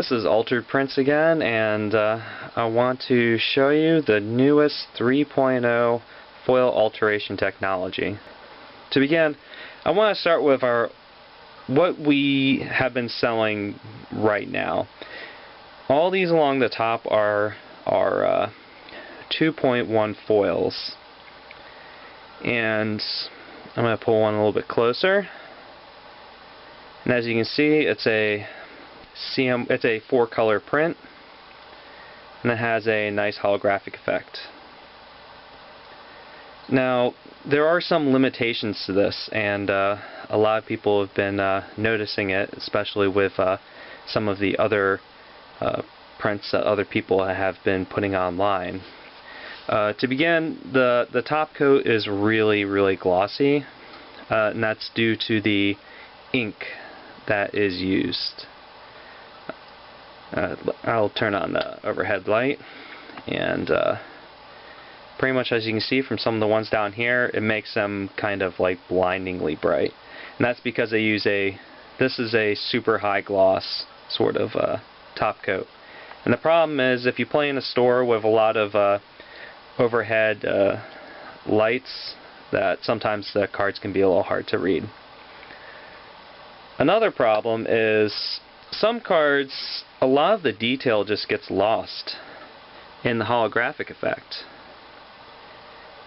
This is Altered Prints again, and I want to show you the newest 3.0 Foil Alteration Technology. To begin, I want to start with what we have been selling right now. All these along the top are 2.1 foils, and I'm going to pull one a little bit closer. And as you can see, it's a 4-color print, and it has a nice holographic effect. Now, there are some limitations to this, and a lot of people have been noticing it, especially with some of the other prints that other people have been putting online. To begin, the top coat is really glossy, and that's due to the ink that is used. I'll turn on the overhead light, and pretty much as you can see from some of the ones down here, it makes them kind of like blindingly bright. And that's because they use this is a super high gloss sort of top coat. And the problem is, if you play in a store with a lot of overhead lights, that sometimes the cards can be a little hard to read. Another problem is some cards, a lot of the detail just gets lost in the holographic effect.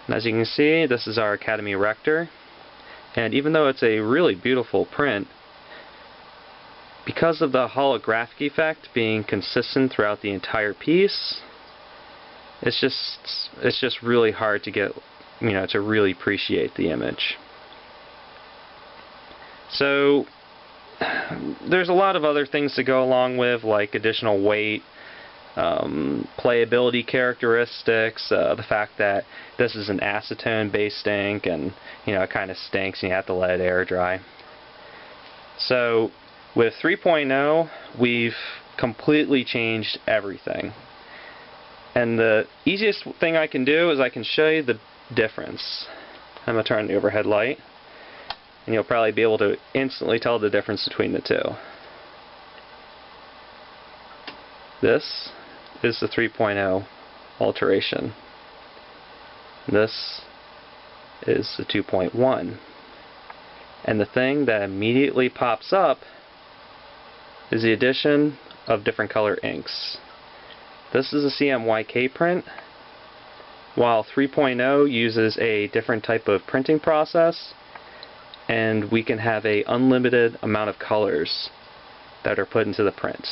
And as you can see, this is our Academy Rector, and even though it's a really beautiful print, because of the holographic effect being consistent throughout the entire piece, it's just really hard to get, to really appreciate the image. So there's a lot of other things to go along with, like additional weight, playability characteristics, the fact that this is an acetone based ink, and it kind of stinks and you have to let it air dry. So with 3.0, we've completely changed everything, and the easiest thing I can do is I can show you the difference. I'm going to turn on the overhead light, and you'll probably be able to instantly tell the difference between the two. This is the 3.0 alteration. This is the 2.1. And the thing that immediately pops up is the addition of different color inks. This is a CMYK print, while 3.0 uses a different type of printing process, and we can have an unlimited amount of colors that are put into the print.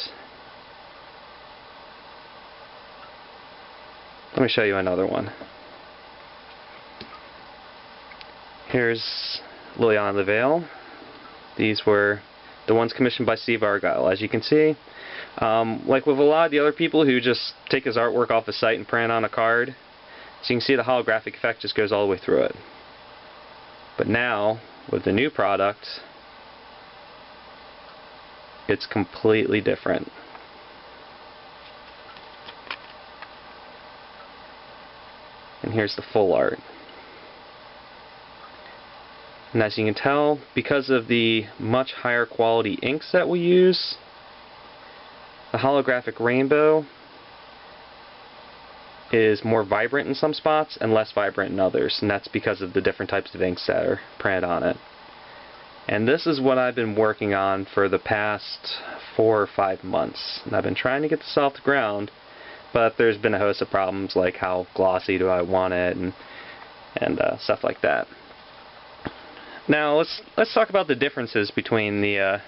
Let me show you another one. Here's Liliana the Veil. These were the ones commissioned by Steve Argyle. As you can see, like with a lot of the other people who just take his artwork off the site and print on a card, so you can see the holographic effect just goes all the way through it. But now, with the new product, it's completely different. And here's the full art. And as you can tell, because of the much higher quality inks that we use, the holographic rainbow is more vibrant in some spots and less vibrant in others, and that's because of the different types of inks that are printed on it. And this is what I've been working on for the past 4 or 5 months, and I've been trying to get this off the ground, but there's been a host of problems, like how glossy do I want it, and stuff like that. Now let's talk about the differences between the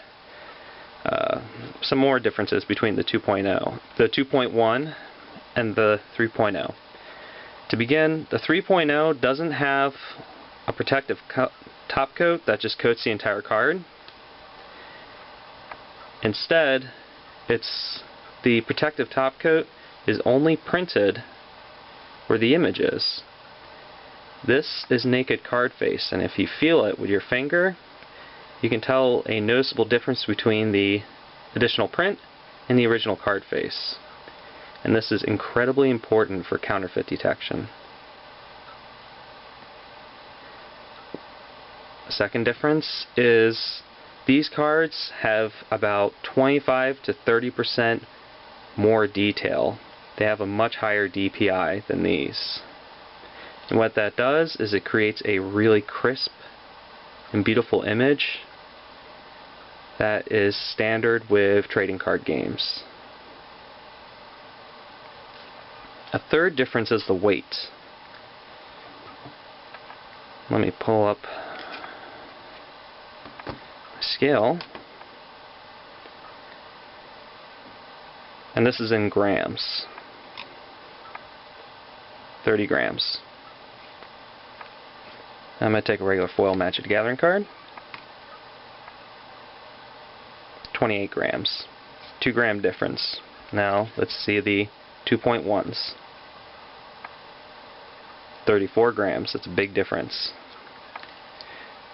some more differences between the 2.0, the 2.1, and the 3.0. To begin, the 3.0 doesn't have a protective top coat that just coats the entire card. Instead, the protective top coat is only printed where the image is. This is naked card face, and if you feel it with your finger, you can tell a noticeable difference between the additional print and the original card face. And this is incredibly important for counterfeit detection. The second difference is These cards have about 25 to 30% more detail. They have a much higher DPI than these. And what that does is it creates a really crisp and beautiful image that is standard with trading card games. A third difference is the weight. Let me pull up my scale. And this is in grams. 30 grams. I'm going to take a regular foil Magic the Gathering card. 28 grams. 2 gram difference. Now let's see the 2.1s. 34 grams. That's a big difference.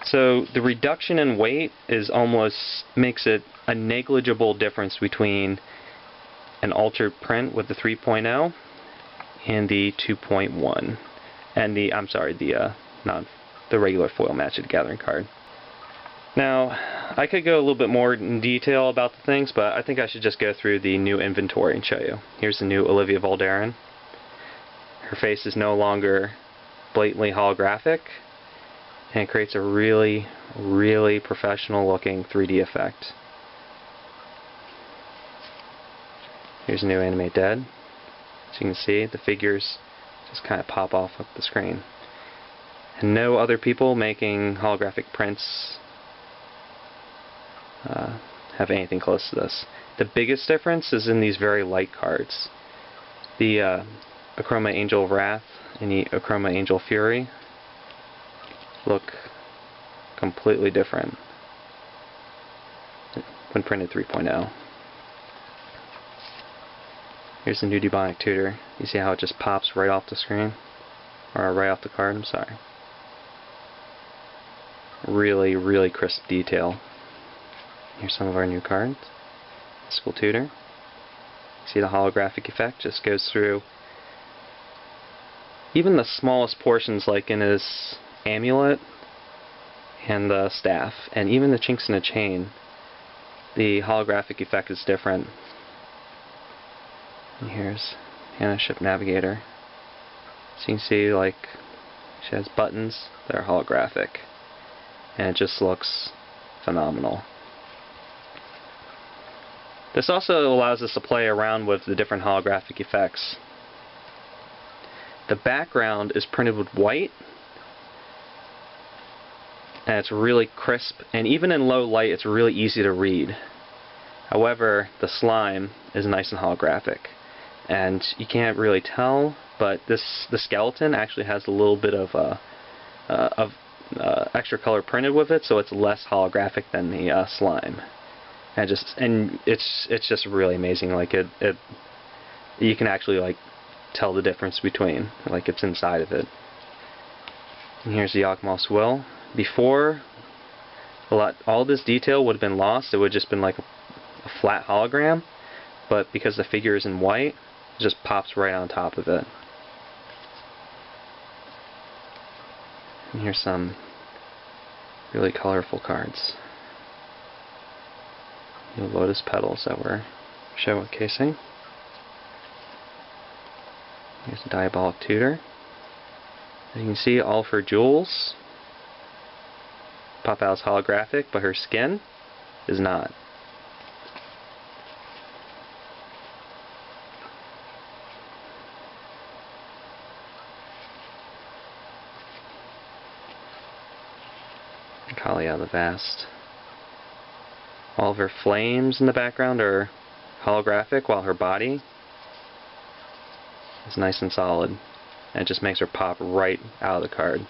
So the reduction in weight is almost makes it a negligible difference between an altered print with the 3.0 and the 2.1, and the the regular foil Magic the Gathering card. Now, I could go a little bit more in detail about the things, but I think I should just go through the new inventory and show you. Here's the new Olivia Valderin. Her face is no longer blatantly holographic, and it creates a really, really professional looking 3D effect. Here's a new Animate Dead. As you can see, the figures just kind of pop off of the screen. And no other people making holographic prints have anything close to this. The biggest difference is in these very light cards. The Achroma Angel of Wrath and the Achroma Angel Fury look completely different when printed 3.0. Here's the new Demonic Tutor. You see how it just pops right off the screen? Or right off the card, I'm sorry. Really, really crisp detail. Here's some of our new cards. School Tutor. See the holographic effect just goes through even the smallest portions, like in his amulet and the staff, and even the chinks in the chain. The holographic effect is different. And here's Hannah Ship Navigator. So you can see, like, she has buttons that are holographic, and it just looks phenomenal. This also allows us to play around with the different holographic effects. The background is printed with white, and it's really crisp, and even in low light it's really easy to read. However, the slime is nice and holographic, and you can't really tell, but the skeleton actually has a little bit of extra color printed with it, so it's less holographic than the slime. And it's just really amazing. Like you can actually like tell the difference between, like, it's inside of it. And here's the Yawgmoth's Will. Before, all this detail would have been lost. It would have just been like a flat hologram, but because the figure is in white, it just pops right on top of it. And here's some really colorful cards. The Lotus Petals that we're showcasing. Here's the Diabolic Tutor. As you can see, all of her jewels pop out as holographic, but her skin is not. Kalia the Vast. All of her flames in the background are holographic, while her body is nice and solid. And it just makes her pop right out of the card.